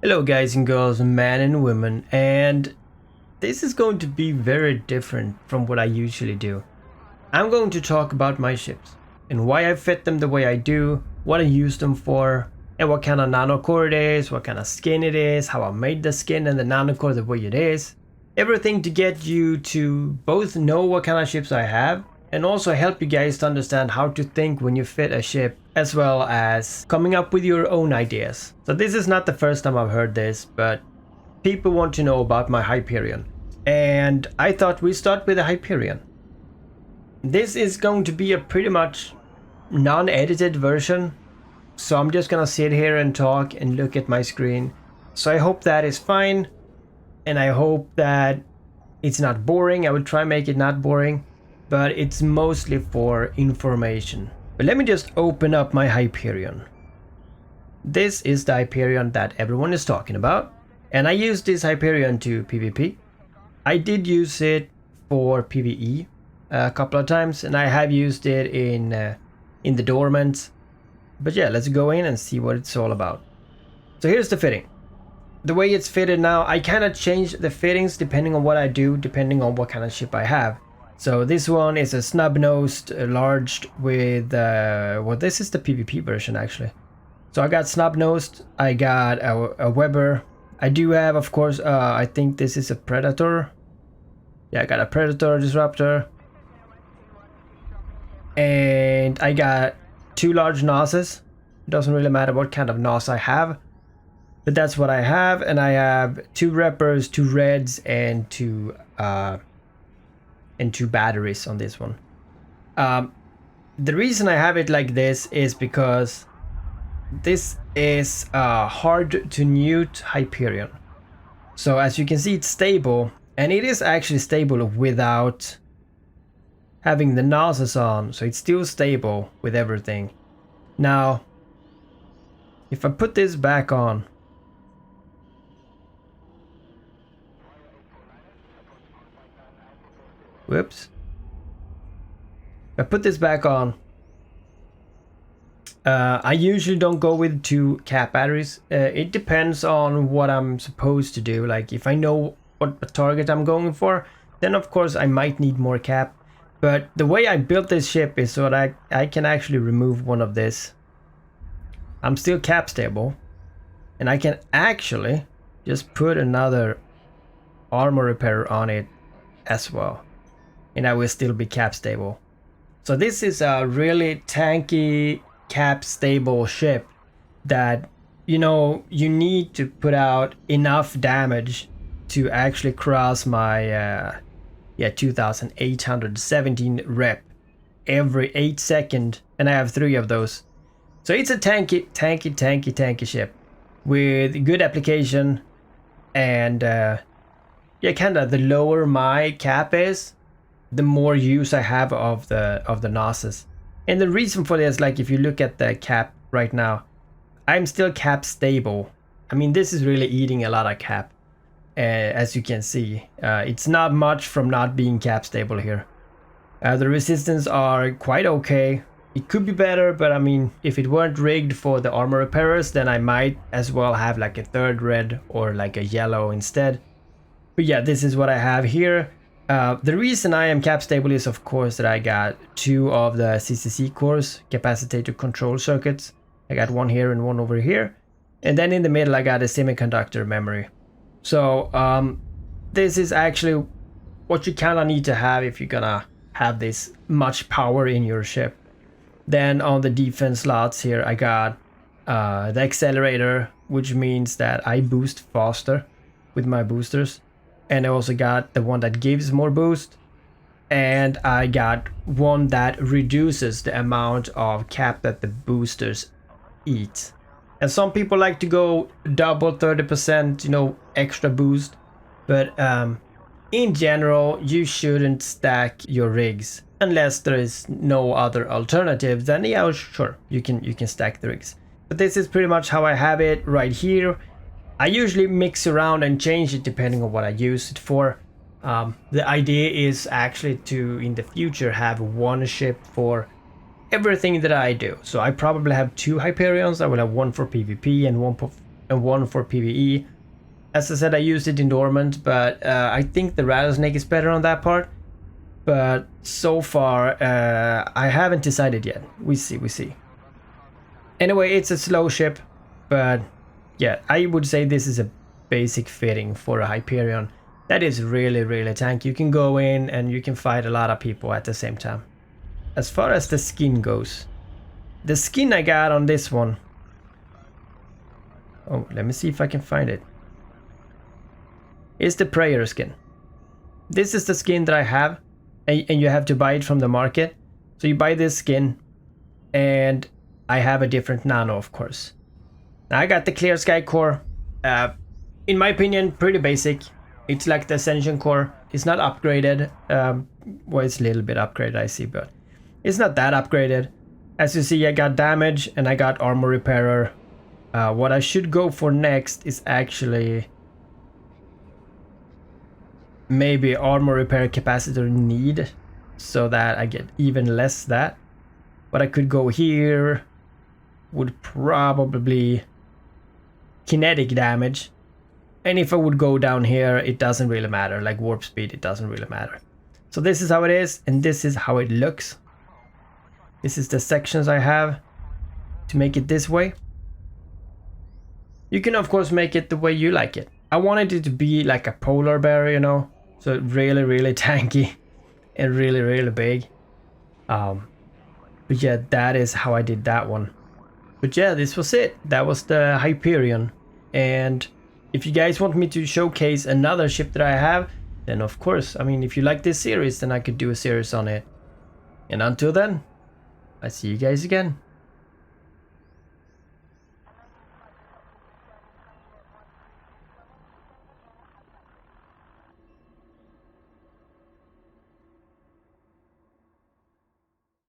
Hello guys and girls, men and women, and this is going to be very different from what I usually do. I'm going to talk about my ships and why I fit them the way I do, what I use them for, and what kind of nanocore it is, what kind of skin it is, how I made the skin and the nanocore the way it is. Everything to get you to both know what kind of ships I have and also help you guys to understand how to think when you fit a ship, as well as coming up with your own ideas. So this is not the first time I've heard this, but people want to know about my Hyperion. And I thought we start with the Hyperion. This is going to be a pretty much non-edited version, so I'm just gonna sit here and talk and look at my screen. So I hope that is fine, and I hope that it's not boring. I will try and make it not boring, but it's mostly for information. But let me just open up my Hyperion. This is the Hyperion that everyone is talking about, and I used this Hyperion to PvP. I did use it for PvE a couple of times, and I have used it in the dormants. But yeah, let's go in and see what it's all about. So here's the fitting. The way it's fitted now, I kind of change the fittings depending on what I do, depending on what kind of ship I have. So this one is a snub-nosed, larged with, well, this is the PvP version actually. So I got snub-nosed, I got a Weber. I do have, of course, I think this is a Predator. Yeah, I got a Predator Disruptor. And I got 2 large NOSes. Doesn't really matter what kind of NOS I have, but that's what I have. And I have 2 Reppers, 2 Reds, and 2 batteries on this one. The reason I have it like this is because this is hard to newt Hyperion. So as you can see, it's stable, and it is actually stable without having the NOSes on, so it's still stable with everything. Now, if I put this back on, whoops. I put this back on. I usually don't go with 2 cap batteries. It depends on what I'm supposed to do. Like if I know what target I'm going for, then of course I might need more cap. But the way I built this ship is so that I can actually remove one of this. I'm still cap stable, and I can actually just put another armor repairer on it as well, and I will still be cap stable. So this is a really tanky cap stable ship that, you know, you need to put out enough damage to actually cross my 2817 rep every 8 seconds, and I have 3 of those. So it's a tanky ship with good application, and yeah, kind of the lower my cap is, the more use I have of the NOSes. And the reason for this, like if you look at the cap right now, I'm still cap stable. I mean, this is really eating a lot of cap. As you can see, it's not much from not being cap stable here. The resistance are quite okay. It could be better, but I mean, if it weren't rigged for the armor repairers, then I might as well have like a 3rd red or like a yellow instead. But yeah, this is what I have here. The reason I am cap stable is of course that I got 2 of the CCC cores, capacitor control circuits. I got 1 here and 1 over here. And then in the middle I got a semiconductor memory. So this is actually what you kind of need to have if you're gonna have this much power in your ship. Then on the defense slots here I got the accelerator, which means that I boost faster with my boosters. And I also got the one that gives more boost, and I got one that reduces the amount of cap that the boosters eat. And some people like to go double 30%, you know, extra boost, but in general you shouldn't stack your rigs unless there is no other alternative. Then yeah, sure, you can stack the rigs. But this is pretty much how I have it right here. I usually mix around and change it depending on what I use it for. The idea is actually to, in the future, have 1 ship for everything that I do. So I probably have 2 Hyperions. I will have 1 for PvP and 1 and 1 for PvE. As I said, I used it in Dormant, but I think the Rattlesnake is better on that part. But so far, I haven't decided yet. We see. Anyway, it's a slow ship, but yeah, I would say this is a basic fitting for a Hyperion. That is really tanky. You can go in and you can fight a lot of people at the same time. As far as the skin goes, the skin I got on this one. Oh, let me see if I can find it. It's the prayer skin. This is the skin that I have, and you have to buy it from the market. So you buy this skin, and I have a different nano, of course. Now I got the clear sky core. In my opinion, pretty basic. It's like the Ascension core. It's not upgraded. Well, it's a little bit upgraded, I see, but it's not that upgraded. As you see, I got damage and I got armor repairer. What I should go for next is actually maybe armor repair capacitor need, so that I get even less that. But I could go here, would probably kinetic damage. And if I would go down here, it doesn't really matter, like warp speed, it doesn't really matter. So this is how it is, and this is how it looks. This is the sections I have to make it this way. You can of course make it the way you like it. I wanted it to be like a polar bear, you know, so really tanky and really big. But yeah, that is how I did that one. But yeah, this was it. That was the Hyperion. And if you guys want me to showcase another ship that I have, then of course, I mean, if you like this series, then I could do a series on it. And until then, I see you guys again.